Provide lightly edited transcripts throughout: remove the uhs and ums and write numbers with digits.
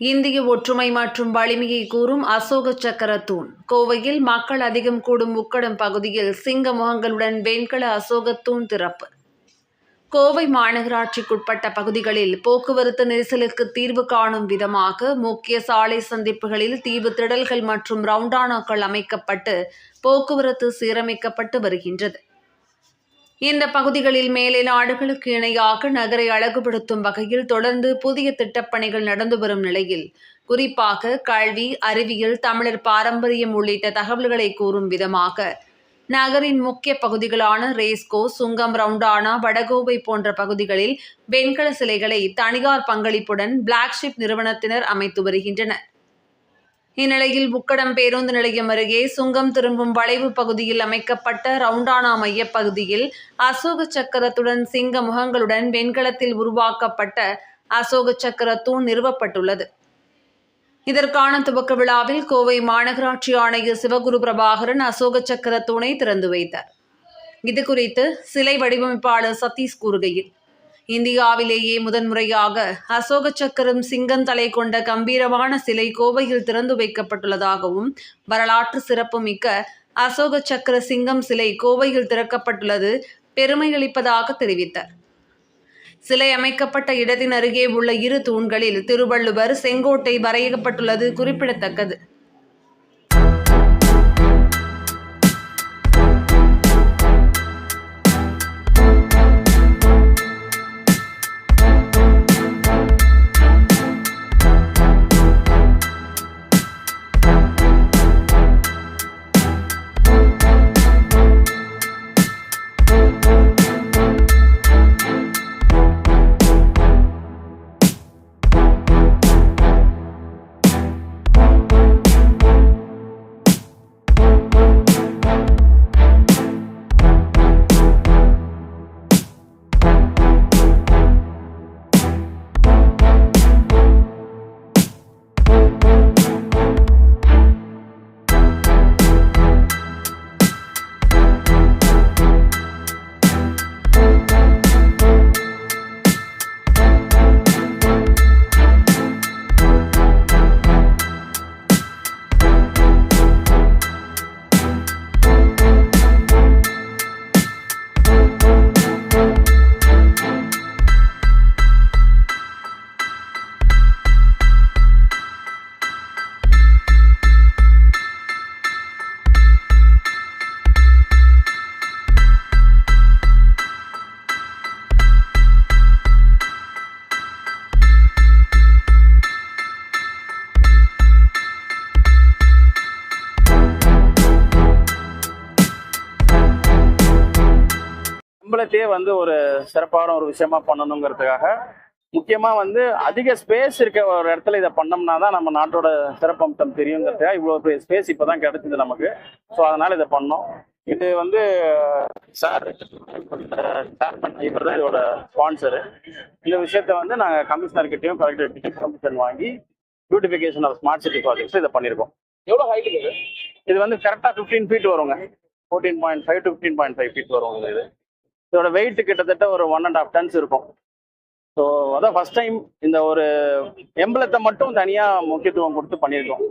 இந்திய ஒற்றுமை மற்றும் வலிமையை கூறும் அசோக சக்கர தூண். கோவையில் மக்கள் அதிகம் கூடும் உக்கடம் பகுதியில் சிங்க முகங்களுடன் வெண்கல அசோக தூண் திறப்பு. கோவை மாநகராட்சிக்குட்பட்ட பகுதிகளில் போக்குவரத்து நெரிசலுக்கு தீர்வு காணும் விதமாக முக்கிய சாலை சந்திப்புகளில் தீவு திடல்கள் மற்றும் ரவுண்டானாக்கள் அமைக்கப்பட்டு போக்குவரத்து சீரமைக்கப்பட்டு வருகின்றது. இந்த பகுதிகளில் மேலை நாடுகளுக்கு இணையாக நகரை அழகுபடுத்தும் வகையில் தொடர்ந்து புதிய திட்டப்பணிகள் நடந்து வரும் நிலையில், குறிப்பாக கல்வி, அறிவியல், தமிழர் பாரம்பரியம் உள்ளிட்ட தகவல்களை கூறும் விதமாக நகரின் முக்கிய பகுதிகளான ரேஸ்கோர்ஸ், சுங்கம், ரவுண்டானா, வடகோவை போன்ற பகுதிகளில் வெண்கல சிலைகளை தனியார் பங்களிப்புடன் பிளாக்ஷிப் நிறுவனத்தினர் அமைத்து வருகின்றனர். இந்நிலையில் உக்கடம் பேருந்து நிலையம் அருகே சுங்கம் திரும்பும் வளைவு பகுதியில் அமைக்கப்பட்ட ரவுண்டானா மையப்பகுதியில் அசோக சக்கரத்துடன் சிங்க முகங்களுடன் வெண்கலத்தில் உருவாக்கப்பட்ட அசோக சக்கர தூண் நிறுவப்பட்டுள்ளது. இதற்கான துவக்க விழாவில் கோவை மாநகராட்சி ஆணையர் சிவகுரு பிரபாகரன் அசோக சக்கர தூணை திறந்து வைத்தார். இதுகுறித்து சிலை வடிவமைப்பாளர் சதீஷ் கூறுகையில், இந்தியாவிலேயே முதன்முறையாக அசோக சக்கரம் சிங்கந்தலை கொண்ட கம்பீரமான சிலை கோவையில் திறந்து வைக்கப்பட்டுள்ளதாகவும், வரலாற்று சிறப்புமிக்க அசோக சக்கர சிங்கம் சிலை கோவையில் திறக்கப்பட்டுள்ளது பெருமையளிப்பதாக தெரிவித்தார். சிலை அமைக்கப்பட்ட இடத்தின் அருகே உள்ள இரு தூண்களில் திருவள்ளுவர், செங்கோட்டை வரையப்பட்டுள்ளது குறிப்பிடத்தக்கது. அம்பலத்தையே ஒரு சிறப்பான ஒரு விஷயமா பண்ணணுங்கிறதுக்காக முக்கியமா அதிக ஸ்பேஸ் இருக்க ஒரு இடத்துல இதை பண்ணோம்னா தான் நம்ம நாட்டோட சிறப்பம்சம் தெரியுங்கிறதுக்காக இவ்வளவு பெரிய ஸ்பேஸ் இப்பதான் கிடைச்சது நமக்கு. ஸோ அதனால இதை பண்ணோம். இது சார் இவர் தான் இதோட ஸ்பான்சரு. இந்த விஷயத்த நாங்கள் கமிஷனர்கிட்டையும் கலெக்டர்கிட்டையும் பர்மிஷன் வாங்கி beautification of smart city projects இதை பண்ணியிருக்கோம். எவ்வளோ ஹைட் இது கரெக்டாக 15 feet வருங்க. 14.5 to 15.5 feet வருங்க. இதோட வெயிட் கிட்டத்தட்ட ஒரு 1.5 tons இருக்கும். ஸோ அதான் ஃபர்ஸ்ட் டைம் இந்த ஒரு எம்பளத்தை மட்டும் தனியாக முக்கியத்துவம் கொடுத்து பண்ணியிருக்கோம்.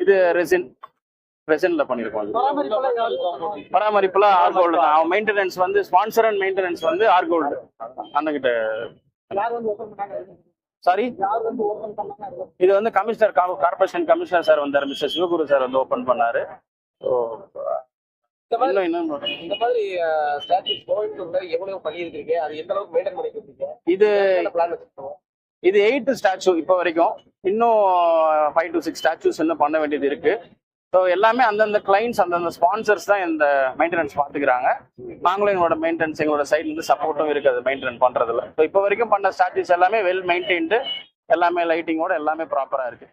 இது ரெசின்ல பண்ணியிருக்கோம். பராமரிப்புலாம் ஆர்கோல்டு தான். அவன் மெயின்டெனன்ஸ் ஸ்பான்சர் அண்ட் மெயின்டெனன்ஸ் ஆர்கோல்டு அண்ணகிட்ட. சாரி, இது கமிஷனர் கார்பரேஷன் கமிஷனர் சார் வந்தார், மிஸ்டர் சிவகுரு சார் ஓப்பன் பண்ணாரு. ஸோ இந்த மாதிரி ஸ்டாச்சுஸ் கோயம்புத்தூர்ல எவ்வளவு பண்ணியிருக்கீங்க, அது எந்த அளவுக்கு மெயின்டைன் பண்ணிருக்கீங்க? இது 8 ஸ்டாச்சு இப்போ வரைக்கும். இன்னும் 5 to 6 ஸ்டாச்சுஸ் இன்னும் பண்ண வேண்டியது இருக்கு. ஸோ எல்லாமே அந்தந்த கிளைண்ட்ஸ், அந்தந்த ஸ்பான்சர்ஸ் தான் இந்த மெயின்டெனன்ஸ் பார்த்துக்கிறாங்க. நாங்களும் எங்களோட மெயின்டெனன்ஸ், எங்களோட சைட்ல இருந்து சப்போர்ட்டும் இருக்கு அது மெயின்டைன் பண்றதுல. ஸோ இப்போ வரைக்கும் பண்ண ஸ்டாச்சுஸ் எல்லாமே வெல் மெயின்டைன்டு, எல்லாமே லைட்டிங்கோட எல்லாமே ப்ராப்பரா இருக்கு.